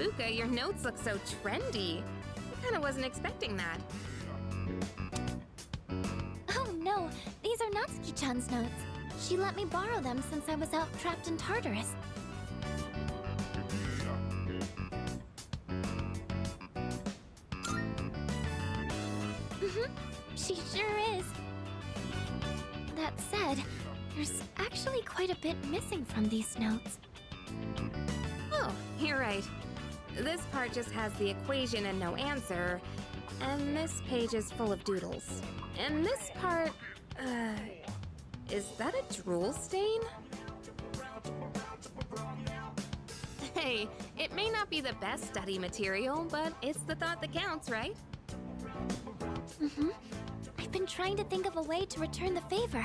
Luca, your notes look so trendy. I kinda wasn't expecting that. Oh no, these are Natsuki-chan's notes. She let me borrow them since I was out trapped in Tartarus. She sure is. That said, there's actually quite a bit missing from these notes. Oh, you're right. This part just has the equation and no answer, and this page is full of doodles. And this part, is that a drool stain? Hey, it may not be the best study material, but it's the thought that counts, right? I've been trying to think of a way to return the favor.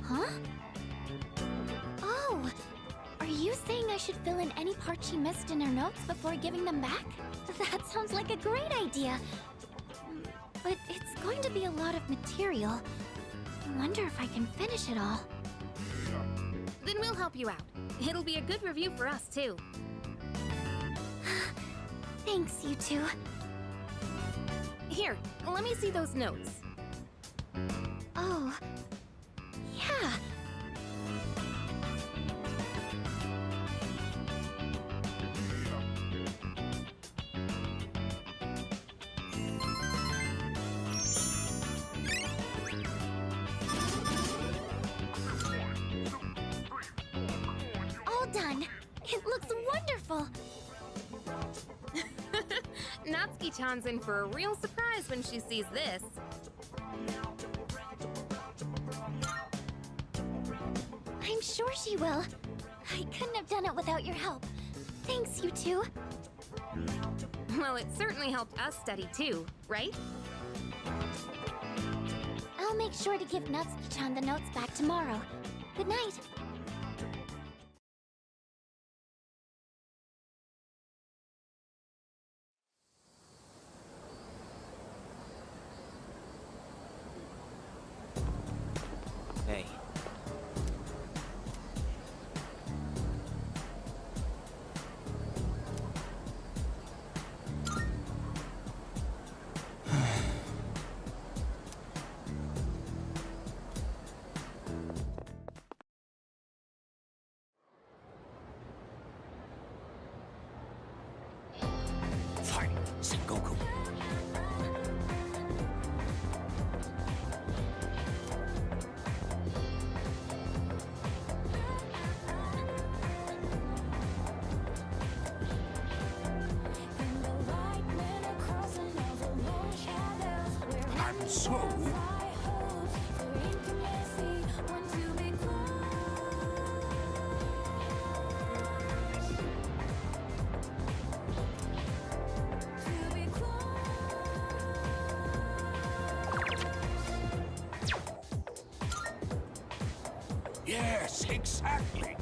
Huh? Oh, are you saying I should fill in any part she missed in her notes before giving them back? That sounds like a great idea. But it's going to be a lot of material. I wonder if I can finish it all. Then we'll help you out. It'll be a good review for us, too. Thanks, you two. Here, let me see those notes. Oh, yeah. All done. It looks wonderful. Natsuki-chan's in for a real surprise when she sees this. I'm sure she will. I couldn't have done it without your help. Thanks, you two. Well, it certainly helped us study too, right? I'll make sure to give Natsuki-chan the notes back tomorrow. Good night. Hey. Fight, Sengoku. I'm so... Yes, exactly.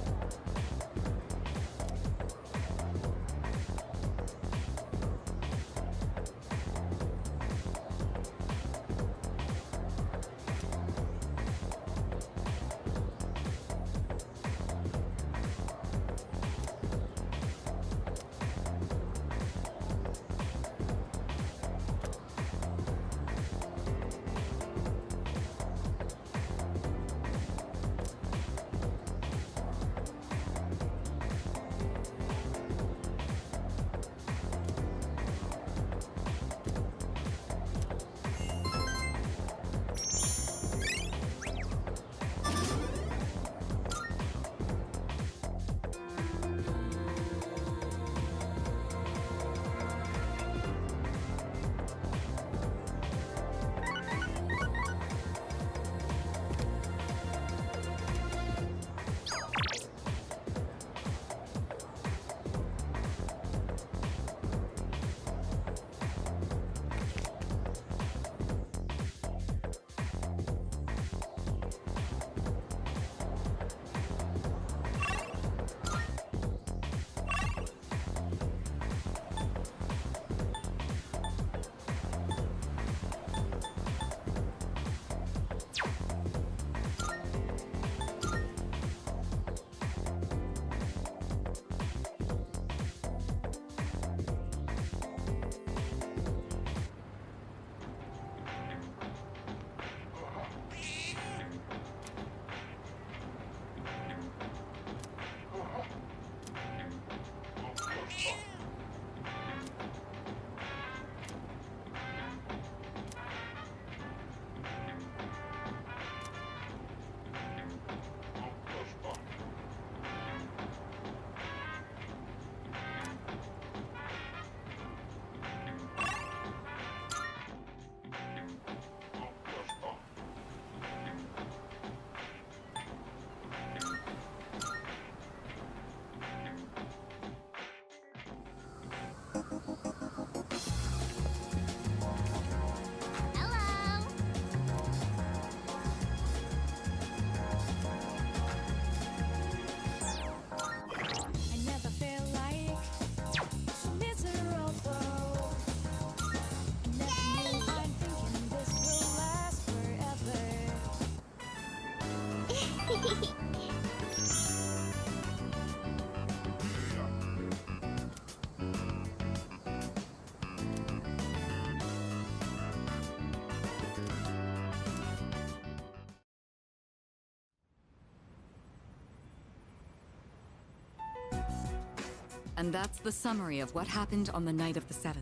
And that's the summary of what happened on the night of the 7th.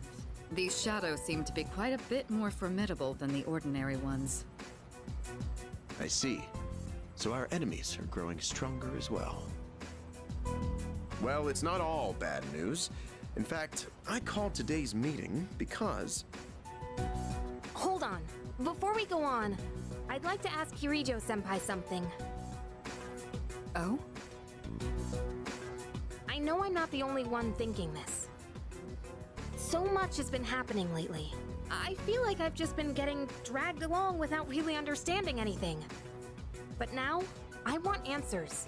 These shadows seem to be quite a bit more formidable than the ordinary ones. I see. So our enemies are growing stronger as well. Well, it's not all bad news. In fact, I called today's meeting because... Hold on. Before we go on, I'd like to ask Kirijo-senpai something. Oh? I know I'm not the only one thinking this. So much has been happening lately. I feel like I've just been getting dragged along without really understanding anything. But now, I want answers.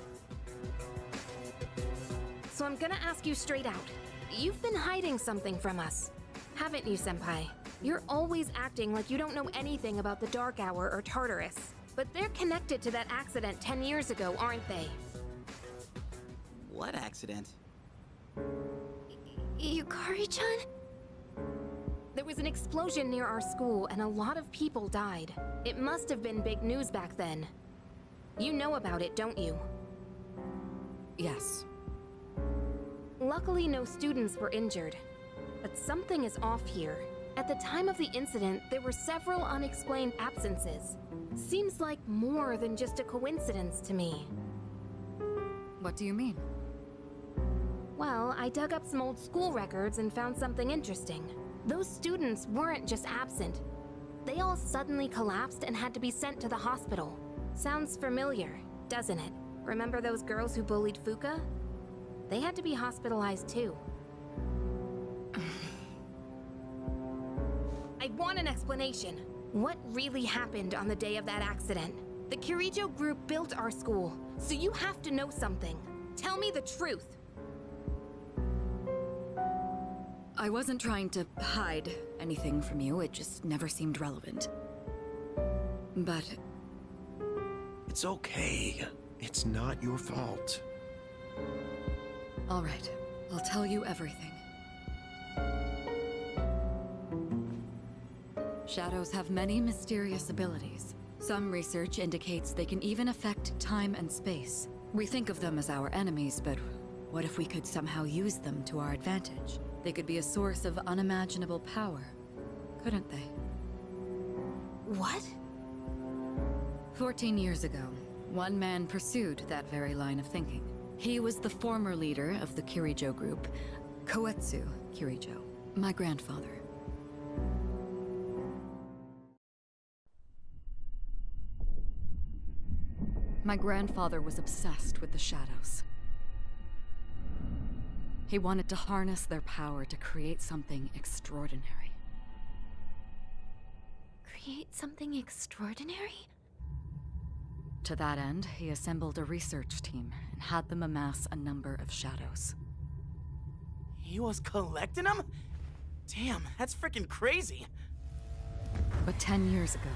So I'm gonna ask you straight out. You've been hiding something from us, haven't you, Senpai? You're always acting like you don't know anything about the Dark Hour or Tartarus. But they're connected to that accident 10 years ago, aren't they? What accident? Yukari-chan? There was an explosion near our school and a lot of people died. It must have been big news back then. You know about it, don't you? Yes. Luckily, no students were injured. But something is off here. At the time of the incident, there were several unexplained absences. Seems like more than just a coincidence to me. What do you mean? Well, I dug up some old school records and found something interesting. Those students weren't just absent. They all suddenly collapsed and had to be sent to the hospital. Sounds familiar, doesn't it? Remember those girls who bullied Fuka? They had to be hospitalized too. I want an explanation. What really happened on the day of that accident? The Kirijo group built our school, so you have to know something. Tell me the truth. I wasn't trying to hide anything from you, it just never seemed relevant. But... It's okay. It's not your fault. all right, I'll tell you everything. Shadows have many mysterious abilities. Some research indicates they can even affect time and space. We think of them as our enemies, but what if we could somehow use them to our advantage? They could be a source of unimaginable power, couldn't they? What? 14 years ago, one man pursued that very line of thinking. He was the former leader of the Kirijo group, Koetsu Kirijo, my grandfather. My grandfather was obsessed with the shadows. He wanted to harness their power to create something extraordinary. Create something extraordinary? To that end, he assembled a research team and had them amass a number of shadows. He was collecting them? Damn, that's freaking crazy. But 10 years ago,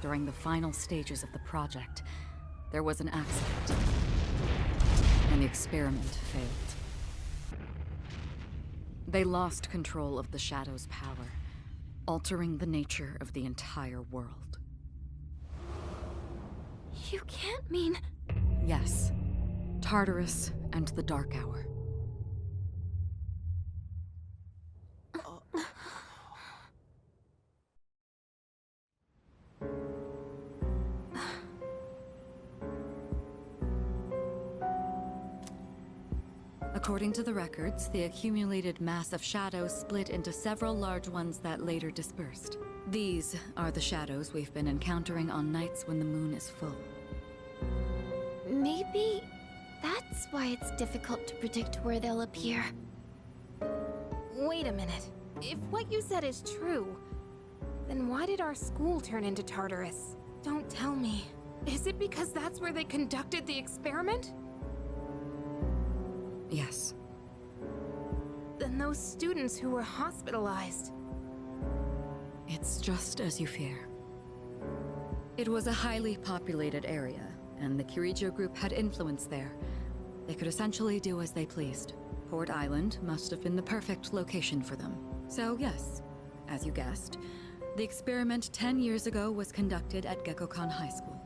during the final stages of the project, there was an accident, and the experiment failed. They lost control of the Shadow's power, altering the nature of the entire world. You can't mean... Yes, Tartarus and the Dark Hour. According to the records, the accumulated mass of shadows split into several large ones that later dispersed. These are the shadows we've been encountering on nights when the moon is full. Maybe that's why it's difficult to predict where they'll appear. Wait a minute. If what you said is true, then why did our school turn into Tartarus? Don't tell me. Is it because that's where they conducted the experiment? Yes. Then those students who were hospitalized... It's just as you fear. It was a highly populated area, and the Kirijo group had influence there. They could essentially do as they pleased. Port Island must have been the perfect location for them. So yes, as you guessed, the experiment 10 years ago was conducted at Gekkokan High School.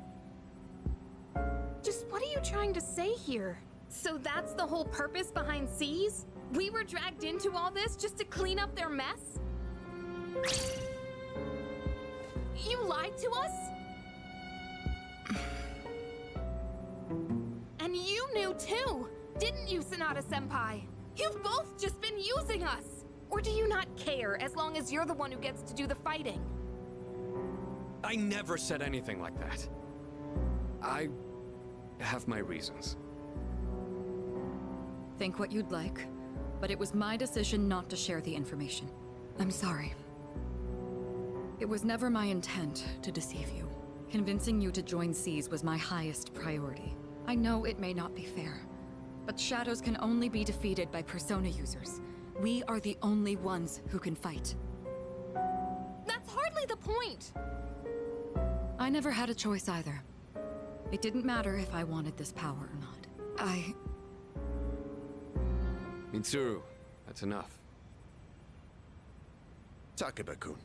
Just what are you trying to say here? So that's the whole purpose behind S.E.E.S? We were dragged into all this just to clean up their mess? You lied to us? And you knew too, didn't you, Sanada-senpai? You've both just been using us! Or do you not care as long as you're the one who gets to do the fighting? I never said anything like that. I have my reasons. Think what you'd like, but it was my decision not to share the information. I'm sorry. It was never my intent to deceive you. Convincing you to join S.E.E.S was my highest priority. I know it may not be fair, but shadows can only be defeated by persona users. We are the only ones who can fight. That's hardly the point! I never had a choice either. It didn't matter if I wanted this power or not. Mitsuru, that's enough. Takeba-kun,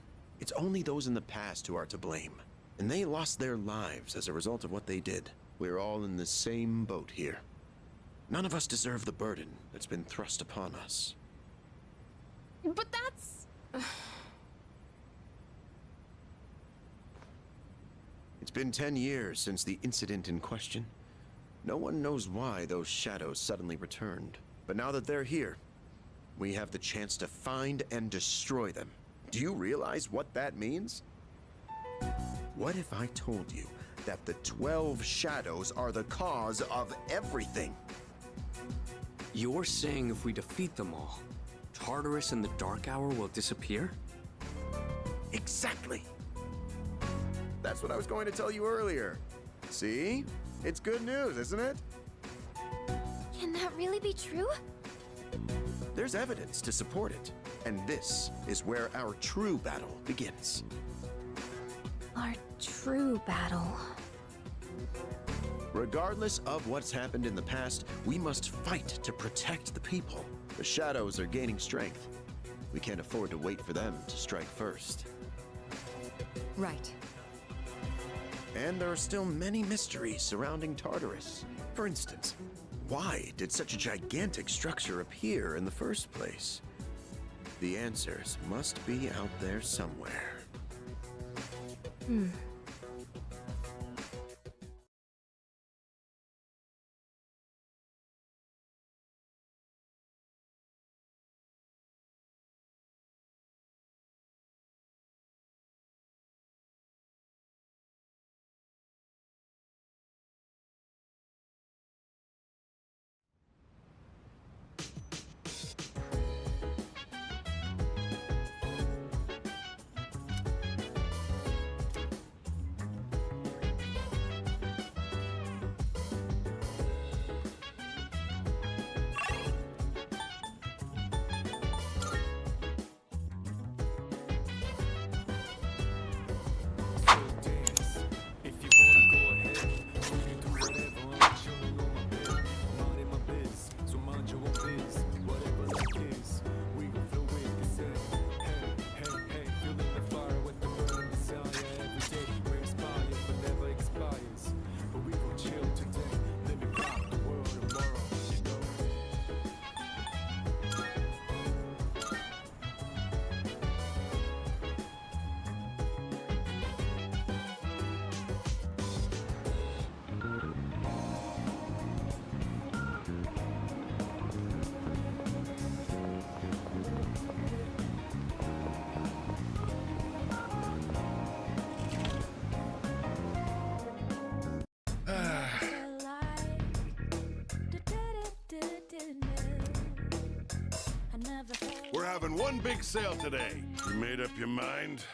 it's only those in the past who are to blame. And they lost their lives as a result of what they did. We're all in the same boat here. None of us deserve the burden that's been thrust upon us. But that's... It's been 10 years since the incident in question. No one knows why those shadows suddenly returned. But now that they're here, we have the chance to find and destroy them. Do you realize what that means? What if I told you that the 12 shadows are the cause of everything? You're saying if we defeat them all, Tartarus and the Dark Hour will disappear? Exactly. That's what I was going to tell you earlier. See? It's good news, isn't it? Can that really be true? There's evidence to support it. And this is where our true battle begins. Our true battle. Regardless of what's happened in the past, we must fight to protect the people. The shadows are gaining strength. We can't afford to wait for them to strike first. Right. And there are still many mysteries surrounding Tartarus. For instance, why did such a gigantic structure appear in the first place? The answers must be out there somewhere. We're having one big sale today. You made up your mind?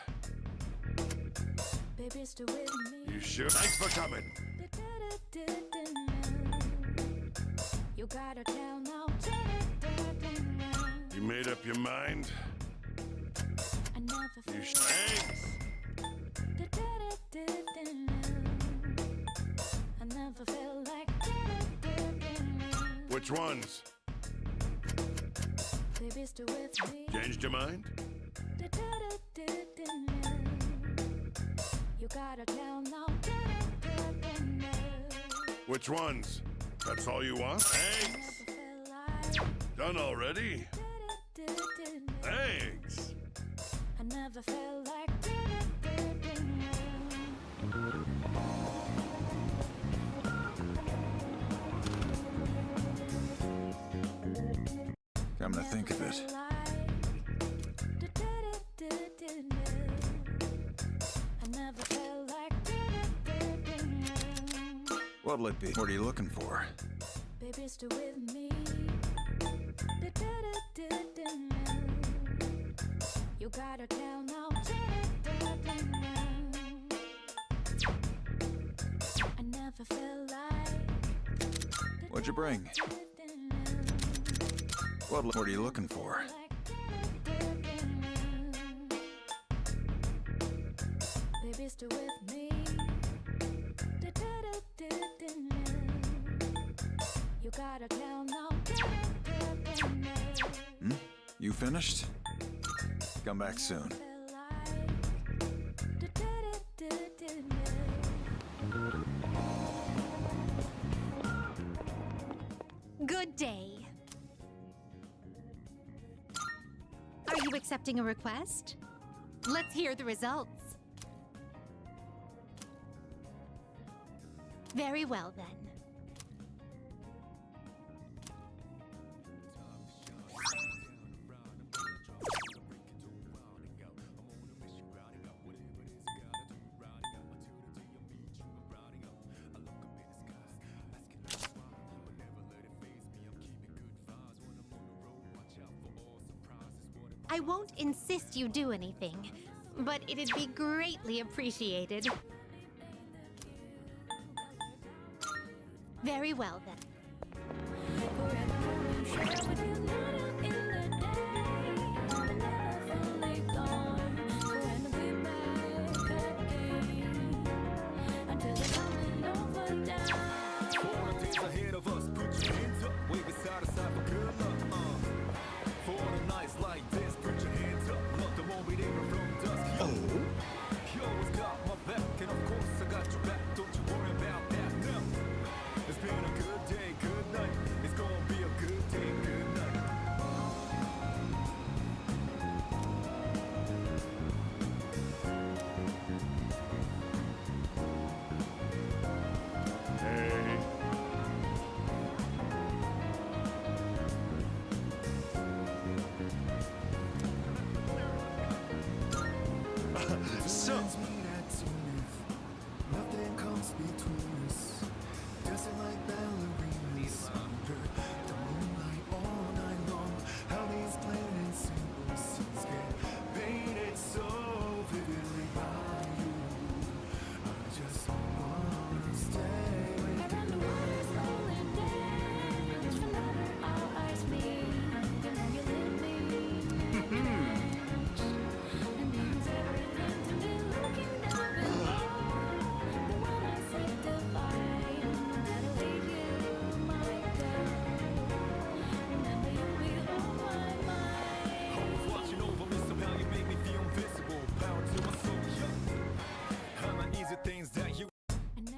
You sure? Thanks for coming. You made up your mind? You thanks. never felt like Which ones? baby, still with me. Changed your mind? You gotta tell now. Which ones? That's all you want? Thanks. Done already? Thanks. I never felt like Come to think of it, I never felt like what'll it be? What are you looking for? baby, still with me. You gotta tell now. I never felt like What'd you bring? What are you looking for? baby, still with me. You gotta tell now. You finished? Come back soon. Good day. Are you accepting a request? Let's hear the results. Very well, then. I won't insist you do anything, but it'd be greatly appreciated. Very well, then. So, Nothing comes between us. Dancing like ballerinas under the moonlight all night long. How these plain and simple scenes get painted so vividly by you. I just wanna stay with you. The water's rolling down. It's whenever our eyes meet. You know you live me. And means everything to me. Looking down below. The one I see divine. No matter where you might go. Remember you'll be on my mind. Always watching over me, somehow you make me feel invisible. Power to my soul, yeah. How many easy things that you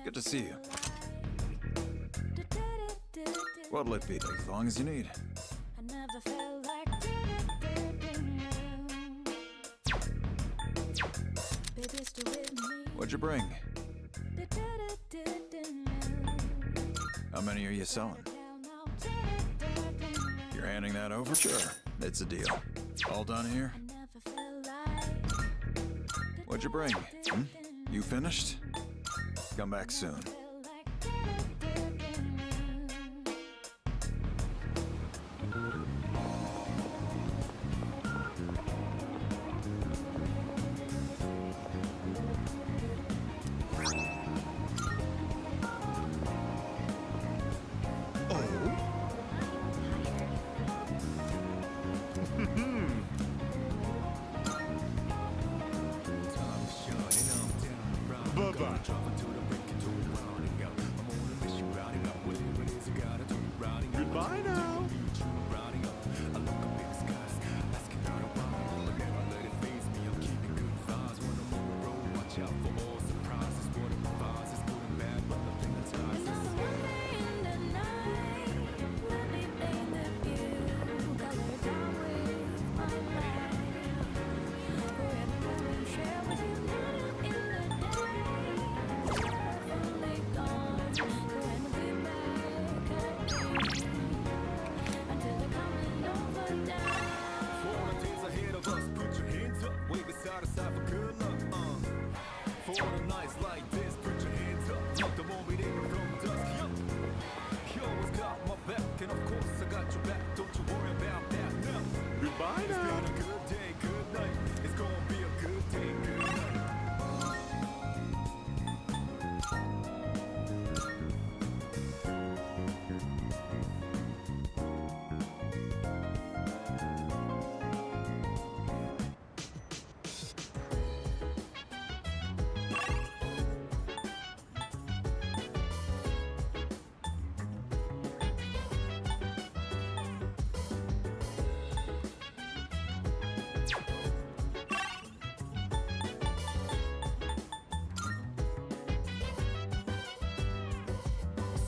Good to see you. What'll it be? As long as you need. I never felt like baby, still with me. What'd you bring? How many are you selling? You're handing that over? Sure, it's a deal. All done here? What'd you bring? You finished? Come back soon. Bye-bye. Goodbye now. Riding up, I look up in the skies, asking out a while. But never let it faze me, I'm keeping good vibes. When I'm on the road, watch out for all surprises. What it provides is good and bad, but nothing that ties us. For the nights like this, put your hands up. Love the moment even from dusk. You always got my back, and of course I got your back. Don't you worry about that now. Goodbye It's now. been a good day, good night. It's gonna be a good day, good night.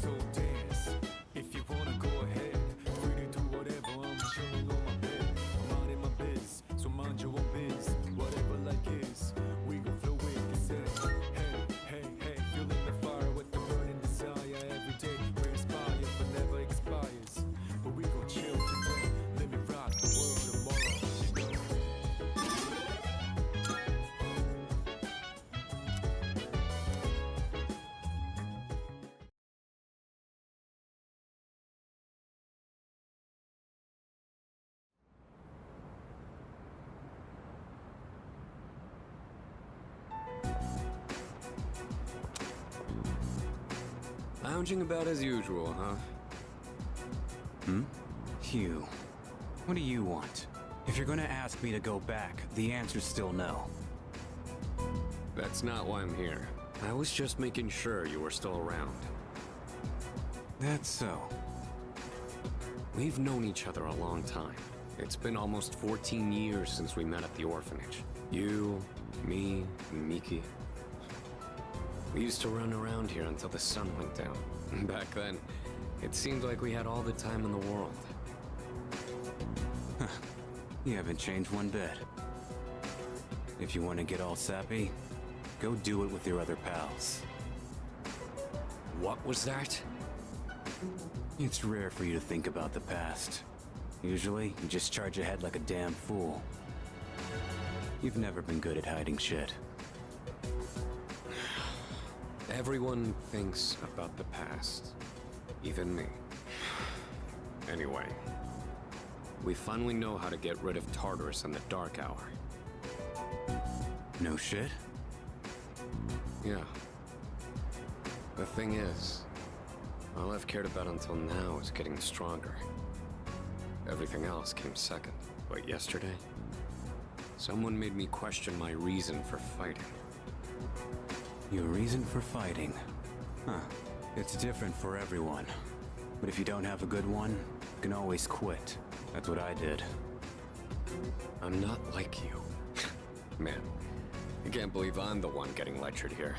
So dance, if you wanna go ahead. Free to do whatever, I'm chilling on my bed. Minding my biz, so mind your own biz. Whatever like is, we gon' flow with the set. Hey, hey, hey, feeling the fire with the burning desire. Every day we inspire, but never expires. But we gon' chill today, let me rock the world tomorrow. Lounging about as usual, huh? Hugh, what do you want? If you're gonna ask me to go back, the answer's still no. That's not why I'm here. I was just making sure you were still around. That's so. We've known each other a long time. It's been almost 14 years since we met at the orphanage. You, me, and Miki. We used to run around here until the sun went down. Back then, it seemed like we had all the time in the world. You haven't changed one bit. If you want to get all sappy, go do it with your other pals. What was that? It's rare for you to think about the past. Usually, you just charge ahead like a damn fool. You've never been good at hiding shit. Everyone thinks about the past. Even me. Anyway, we finally know how to get rid of Tartarus in the Dark Hour. No shit? Yeah. The thing is, all I've cared about until now is getting stronger. Everything else came second. But yesterday, someone made me question my reason for fighting. Your reason for fighting? Huh. It's different for everyone. But if you don't have a good one, you can always quit. That's what I did. I'm not like you. Man, I can't believe I'm the one getting lectured here.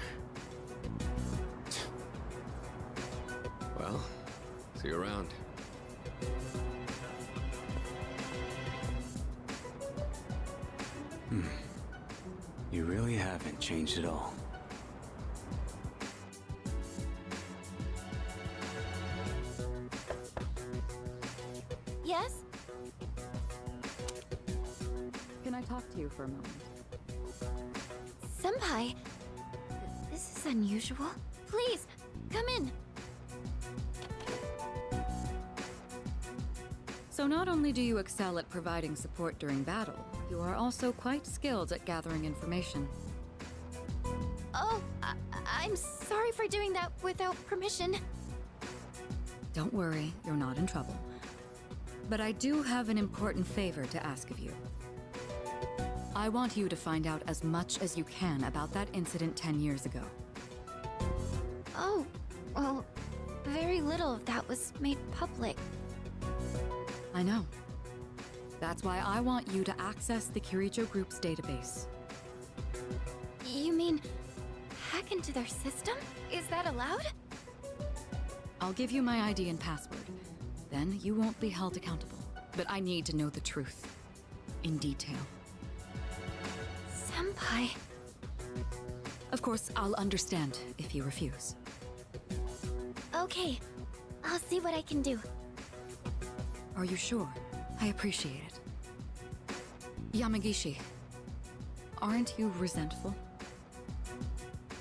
Well, see you around. You really haven't changed at all. Yes? Can I talk to you for a moment? Senpai, this is unusual. Please, come in. So not only do you excel at providing support during battle, you are also quite skilled at gathering information. Oh, I'm sorry for doing that without permission. Don't worry, you're not in trouble. But I do have an important favor to ask of you. I want you to find out as much as you can about that incident 10 years ago. Oh, well, very little of that was made public. I know. That's why I want you to access the Kirijo Group's database. You mean hack into their system? Is that allowed? I'll give you my ID and password. Then you won't be held accountable. But I need to know the truth. In detail. Senpai. Of course, I'll understand if you refuse. Okay. I'll see what I can do. Are you sure? I appreciate it. Yamagishi, aren't you resentful?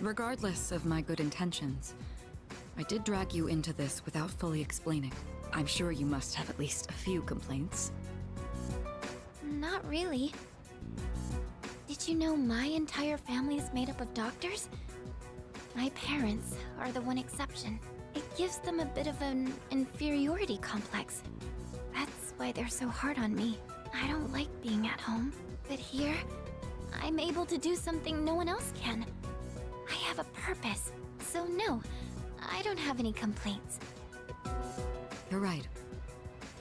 Regardless of my good intentions, I did drag you into this without fully explaining. I'm sure you must have at least a few complaints. Not really. Did you know my entire family is made up of doctors? My parents are the one exception. It gives them a bit of an inferiority complex. That's why they're so hard on me. I don't like being at home. But here, I'm able to do something no one else can. I have a purpose. So no, I don't have any complaints. You're right.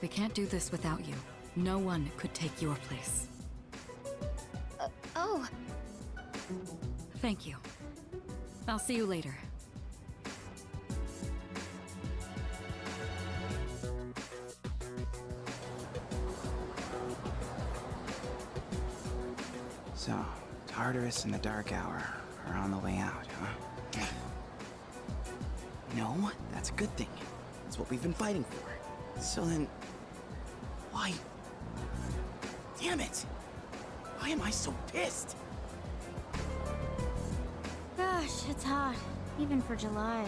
We can't do this without you. No one could take your place. Oh. Thank you. I'll see you later. So, Tartarus and the Dark Hour are on the way out, huh? No, that's a good thing. That's what we've been fighting for. So then... why... Damn it! Why am I so pissed? Gosh, it's hot. Even for July.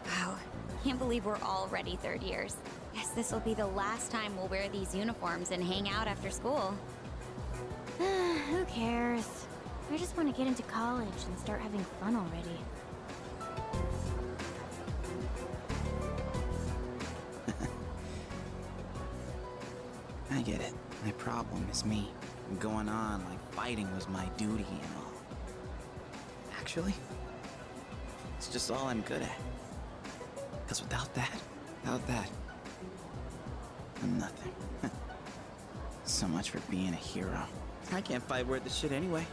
Wow. Can't believe we're already third years. Guess this will be the last time we'll wear these uniforms and hang out after school. Who cares? I just want to get into college and start having fun already. I get it. My problem is me. I'm going on like fighting was my duty and all. Actually, it's just all I'm good at. Because without that, I'm nothing. So much for being a hero. I can't fight worth the shit anyway.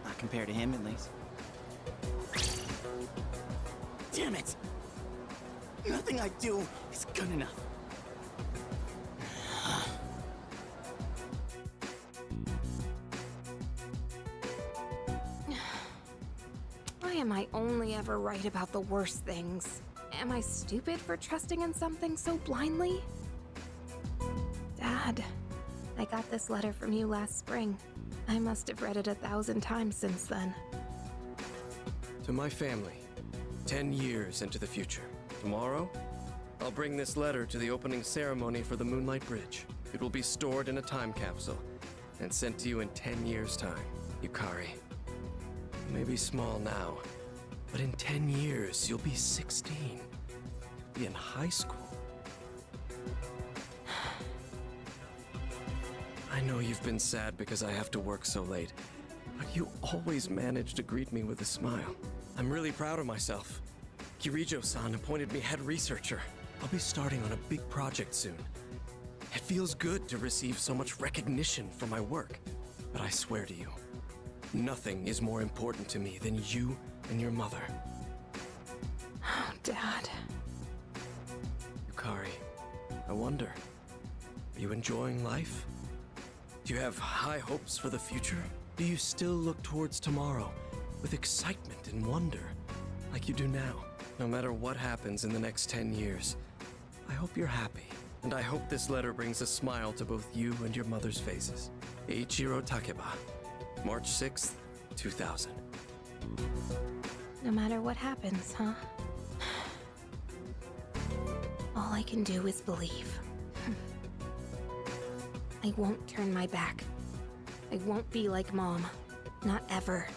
Not compared to him, at least. Damn it! Nothing I do is good enough. Why am I only ever right about the worst things? Am I stupid for trusting in something so blindly? Dad, I got this letter from you last spring. I must have read it 1,000 times since then. To my family, 10 years into the future. Tomorrow, I'll bring this letter to the opening ceremony for the Moonlight Bridge. It will be stored in a time capsule and sent to you in 10 years' time. Yukari, you may be small now, but in 10 years, you'll be 16. You'll be in high school. I know you've been sad because I have to work so late, but you always manage to greet me with a smile. I'm really proud of myself. Kirijo-san appointed me head researcher. I'll be starting on a big project soon. It feels good to receive so much recognition for my work, but I swear to you, nothing is more important to me than you and your mother. Oh, Dad. Yukari, I wonder, are you enjoying life? Do you have high hopes for the future? Do you still look towards tomorrow with excitement and wonder like you do now? No matter what happens in the next 10 years, I hope you're happy. And I hope this letter brings a smile to both you and your mother's faces. Eiichiro Takeba, March 6th, 2000. No matter what happens, huh? All I can do is believe. I won't turn my back. I won't be like Mom. Not ever.